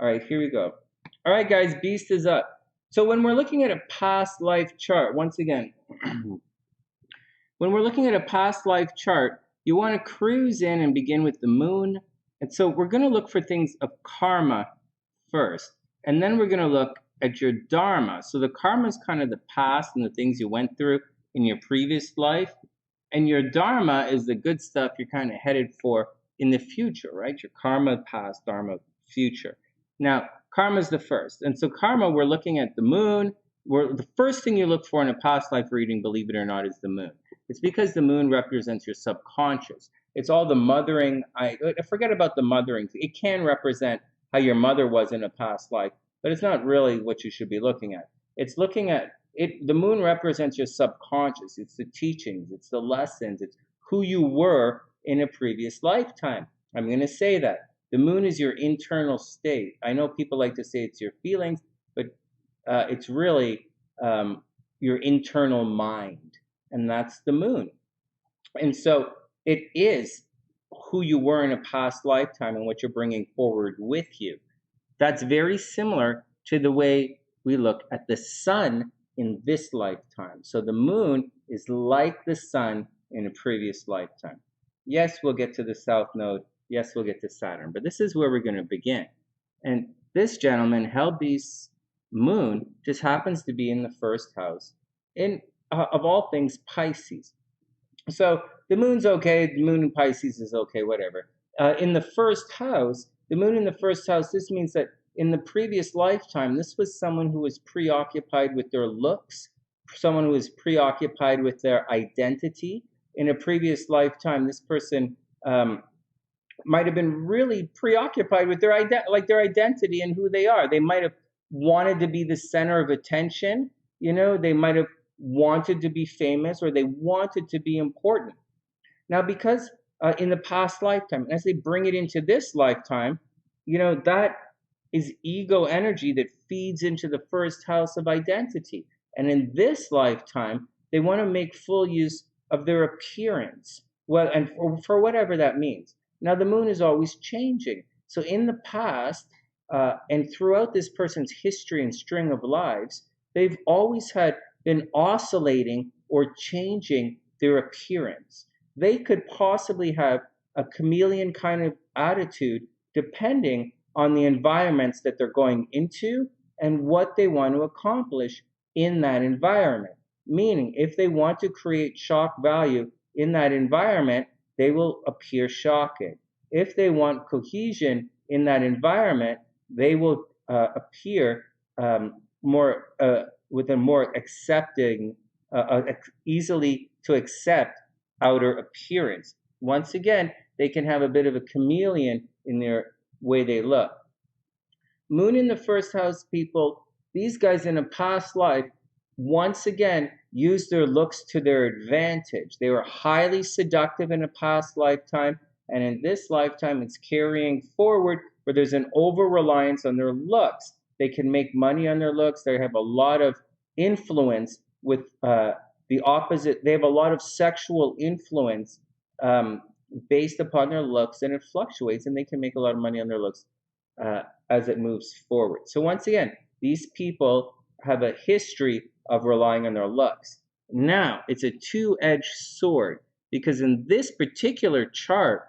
All right, here we go. All right, guys, Beast is up. So when we're looking at a past life chart, once again, when we're looking at a past life chart, you want to cruise in and begin with the moon. And so we're going to look for things of karma first, and then we're going to look at your dharma. So the karma is kind of the past and the things you went through in your previous life, and your dharma is the good stuff you're kind of headed for in the future, right? Your karma past, dharma future. Now, karma is the first, and so karma, we're looking at the moon. The first thing you look for in a past life reading, believe it or not, is the moon. It's because the moon represents your subconscious. It's all the mothering. I forget about the mothering. It can represent how your mother was in a past life, but it's not really what you should be looking at. It's looking at it. The moon represents your subconscious. It's the teachings, it's the lessons, it's who you were in a previous lifetime. I'm going to say that. The moon is your internal state. I know people like to say it's your feelings, but it's really your internal mind, and that's the moon. And so it is who you were in a past lifetime and what you're bringing forward with you. That's very similar to the way we look at the sun in this lifetime. So the moon is like the sun in a previous lifetime. Yes, we'll get to the south node. Yes, we'll get to Saturn, but this is where we're going to begin. And this gentleman, HellBeast's moon, just happens to be in the first house in, of all things, Pisces. So the moon's okay, the moon in Pisces is okay, whatever. In the first house, the moon in the first house, this means that in the previous lifetime, this was someone who was preoccupied with their looks, someone who was preoccupied with their identity. In a previous lifetime, this person might have been really preoccupied with their identity and who they are. They might have wanted to be the center of attention. You know, they might have wanted to be famous, or they wanted to be important. Now, because in the past lifetime, as they bring it into this lifetime, you know, that is ego energy that feeds into the first house of identity. And in this lifetime, they want to make full use of their appearance. Well, and for whatever that means. Now, the moon is always changing. So in the past, and throughout this person's history and string of lives, they've always been oscillating or changing their appearance. They could possibly have a chameleon kind of attitude depending on the environments that they're going into and what they want to accomplish in that environment. Meaning, if they want to create shock value in that environment, they will appear shocking. If they want cohesion in that environment, they will appear more with a more accepting, easily to accept outer appearance. Once again, they can have a bit of a chameleon in their way they look. Moon in the first house, people, these guys in a past life, once again, use their looks to their advantage. They were highly seductive in a past lifetime, and in this lifetime, it's carrying forward where there's an over-reliance on their looks. They can make money on their looks. They have a lot of influence with the opposite. They have a lot of sexual influence based upon their looks, and it fluctuates, and they can make a lot of money on their looks as it moves forward. So once again, these people have a history of relying on their looks. Now, it's a two-edged sword, because in this particular chart,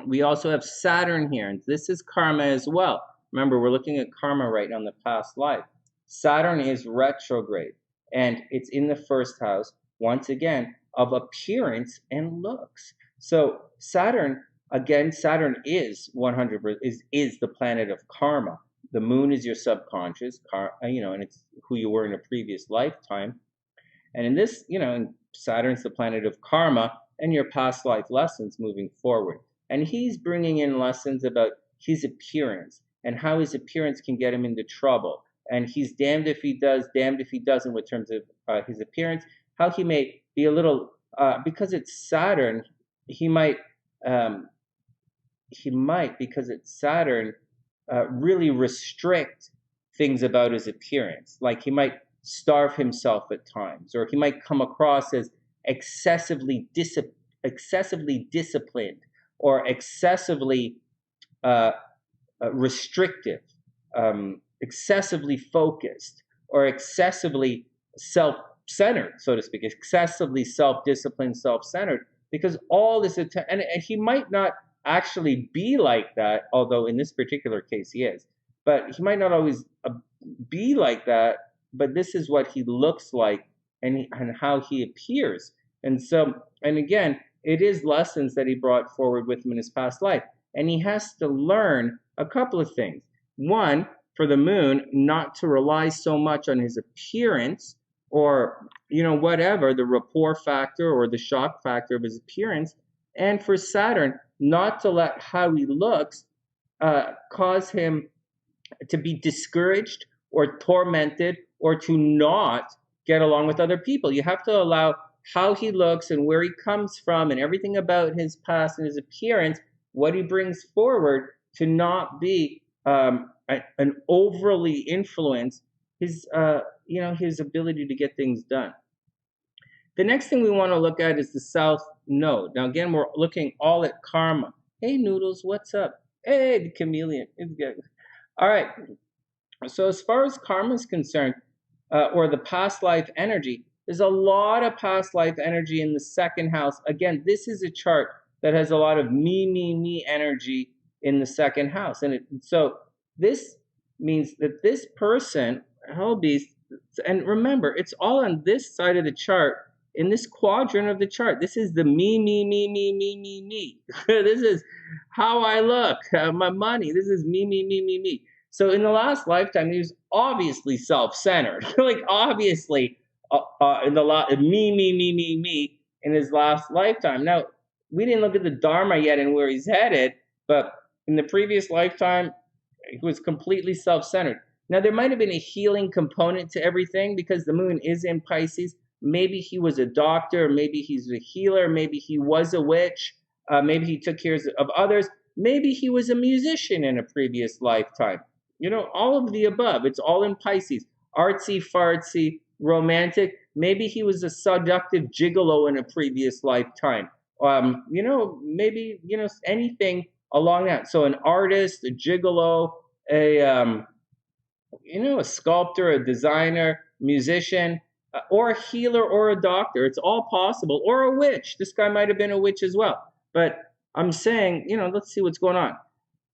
we also have Saturn here, and this is karma as well. Remember, we're looking at karma right now in the past life. Saturn is retrograde, and it's in the first house, once again, of appearance and looks. So Saturn, again, Saturn is 100%, is the planet of karma. The moon is your subconscious, you know, and it's who you were in a previous lifetime. And in this, you know, Saturn's the planet of karma and your past life lessons moving forward. And he's bringing in lessons about his appearance and how his appearance can get him into trouble. And he's damned if he does, damned if he doesn't in terms of his appearance. How he may be a little, because it's Saturn, he might, because it's Saturn, really restrict things about his appearance. Like he might starve himself at times, or he might come across as excessively disciplined or excessively restrictive. excessively focused or excessively self-centered, so to speak, excessively self-disciplined, self-centered, because all this and he might not actually be like that, although in this particular case he is, but he might not always be like that, but this is what he looks like and how he appears. And so, and again, it is lessons that he brought forward with him in his past life. And he has to learn a couple of things. One, for the moon, not to rely so much on his appearance or, whatever, the rapport factor or the shock factor of his appearance. And for Saturn, not to let how he looks cause him to be discouraged or tormented or to not get along with other people. You have to allow how he looks and where he comes from and everything about his past and his appearance, what he brings forward, to not be an overly influence his his ability to get things done. The next thing we want to look at is the South Node. Now again, we're looking all at karma. Hey Noodles, what's up? Hey, the chameleon. It's good. All right. So as far as karma is concerned, or the past life energy, there's a lot of past life energy in the second house. Again, this is a chart that has a lot of me energy in the second house. And so this means that this person, HellBeast, and remember, it's all on this side of the chart, in this quadrant of the chart. This is the me. This is how I look, my money. This is me. So in the last lifetime, he was obviously self-centered, like obviously in the me in his last lifetime. Now, we didn't look at the Dharma yet and where he's headed, but in the previous lifetime, he was completely self-centered. Now, there might have been a healing component to everything because the moon is in Pisces. Maybe he was a doctor, maybe he's a healer, maybe he was a witch, maybe he took care of others, maybe he was a musician in a previous lifetime. All of the above. It's all in Pisces. Artsy, fartsy, romantic. Maybe he was a seductive gigolo in a previous lifetime. Maybe, anything along that. So an artist, a gigolo, a sculptor, a designer, musician, or a healer or a doctor. It's all possible. Or a witch. This guy might have been a witch as well. But I'm saying, let's see what's going on.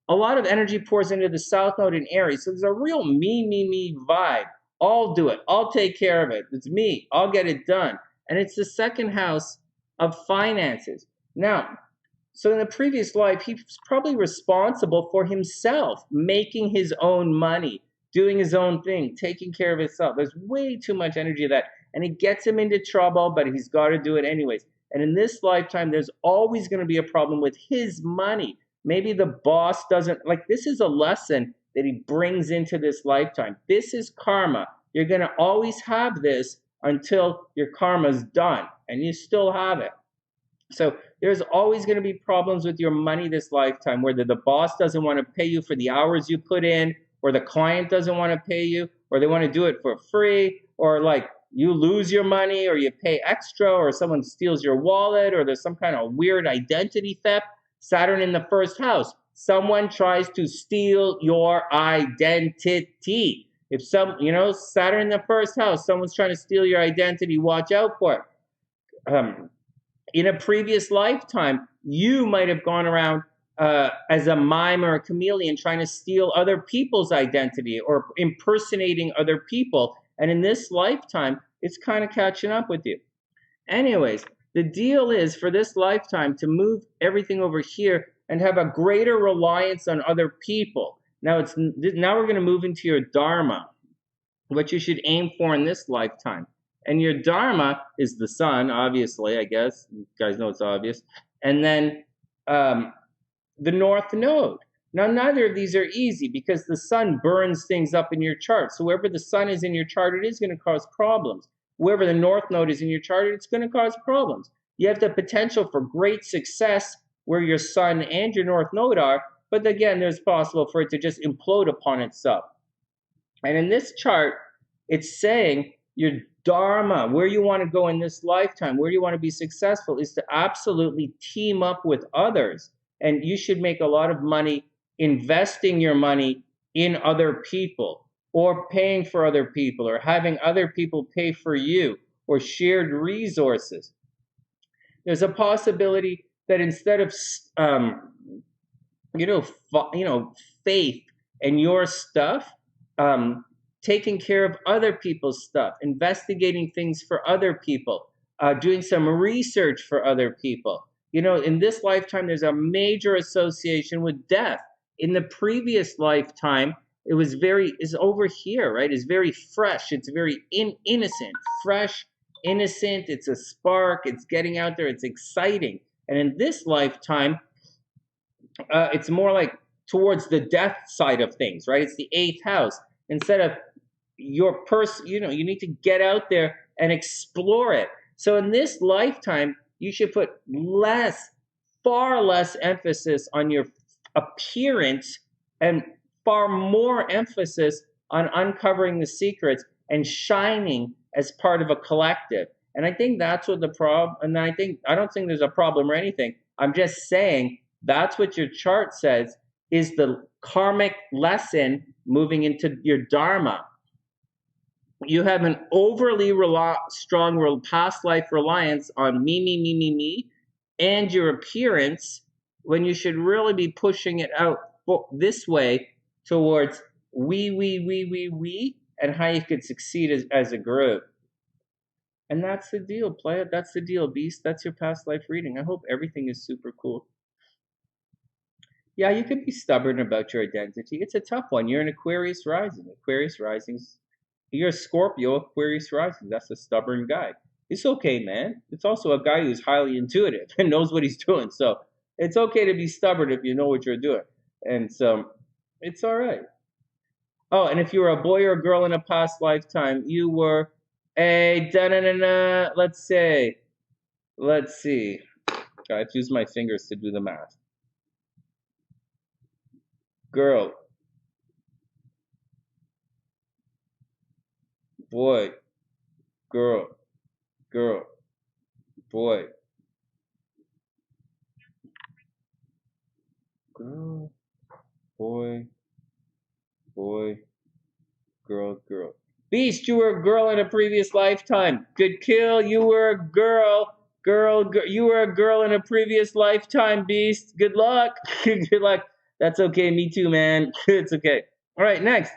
A lot of energy pours into the South Node in Aries. So there's a real me vibe. I'll do it. I'll take care of it. It's me. I'll get it done. And it's the second house of finances. Now, so in the previous life, he was probably responsible for himself, making his own money, doing his own thing, taking care of himself. There's way too much energy of that. And it gets him into trouble, but he's got to do it anyways. And in this lifetime, there's always going to be a problem with his money. Maybe the boss doesn't, this is a lesson that he brings into this lifetime. This is karma. You're going to always have this until your karma's done, and you still have it. So there's always going to be problems with your money this lifetime, whether the boss doesn't want to pay you for the hours you put in, or the client doesn't want to pay you, or they want to do it for free, or you lose your money, or you pay extra, or someone steals your wallet, or there's some kind of weird identity theft. Saturn in the first house. Someone tries to steal your identity. If Saturn in the first house, someone's trying to steal your identity, watch out for it. In a previous lifetime, you might have gone around as a mime or a chameleon trying to steal other people's identity or impersonating other people. And in this lifetime, it's kind of catching up with you. Anyways, the deal is for this lifetime to move everything over here and have a greater reliance on other people. Now we're going to move into your Dharma, what you should aim for in this lifetime. And your Dharma is the sun, obviously, I guess. You guys know it's obvious. And then the North Node. Now, neither of these are easy because the sun burns things up in your chart. So wherever the sun is in your chart, it is going to cause problems. Wherever the North Node is in your chart, it's going to cause problems. You have the potential for great success where your sun and your North Node are, but again, there's possible for it to just implode upon itself. And in this chart, it's saying your Dharma, where you want to go in this lifetime, where you want to be successful, is to absolutely team up with others. And you should make a lot of money investing your money in other people, or paying for other people, or having other people pay for you, or shared resources. There's a possibility that instead of faith and your stuff, taking care of other people's stuff, investigating things for other people, doing some research for other people. In this lifetime, there's a major association with death. In the previous lifetime, is over here, right? It's very fresh. It's very innocent, fresh, innocent. It's a spark. It's getting out there. It's exciting. And in this lifetime, it's more like towards the death side of things, right? It's the 8th house. Instead of your person, you need to get out there and explore it. So in this lifetime, you should put far less emphasis on your appearance and far more emphasis on uncovering the secrets and shining as part of a collective. And I think that's what the problem, and I don't think there's a problem or anything. I'm just saying that's what your chart says is the karmic lesson moving into your Dharma. You have an overly strong past life reliance on me, and your appearance, when you should really be pushing it out this way towards we, and how you could succeed as a group. And that's the deal, play it. That's the deal, Beast. That's your past life reading. I hope everything is super cool. Yeah, you could be stubborn about your identity. It's a tough one. You're an Aquarius rising. Aquarius risings. You're a Scorpio, Aquarius rising. That's a stubborn guy. It's okay, man. It's also a guy who's highly intuitive and knows what he's doing. So it's okay to be stubborn if you know what you're doing. And so it's all right. Oh, and if you were a boy or a girl in a past lifetime, you were a let's see. I have to use my fingers to do the math. Girl, boy, girl, boy, girl, boy, girl. Beast, you were a girl in a previous lifetime. Good kill. You were a girl. You were a girl in a previous lifetime, Beast. Good luck. Good luck. That's okay. Me too, man. It's okay. All right, next.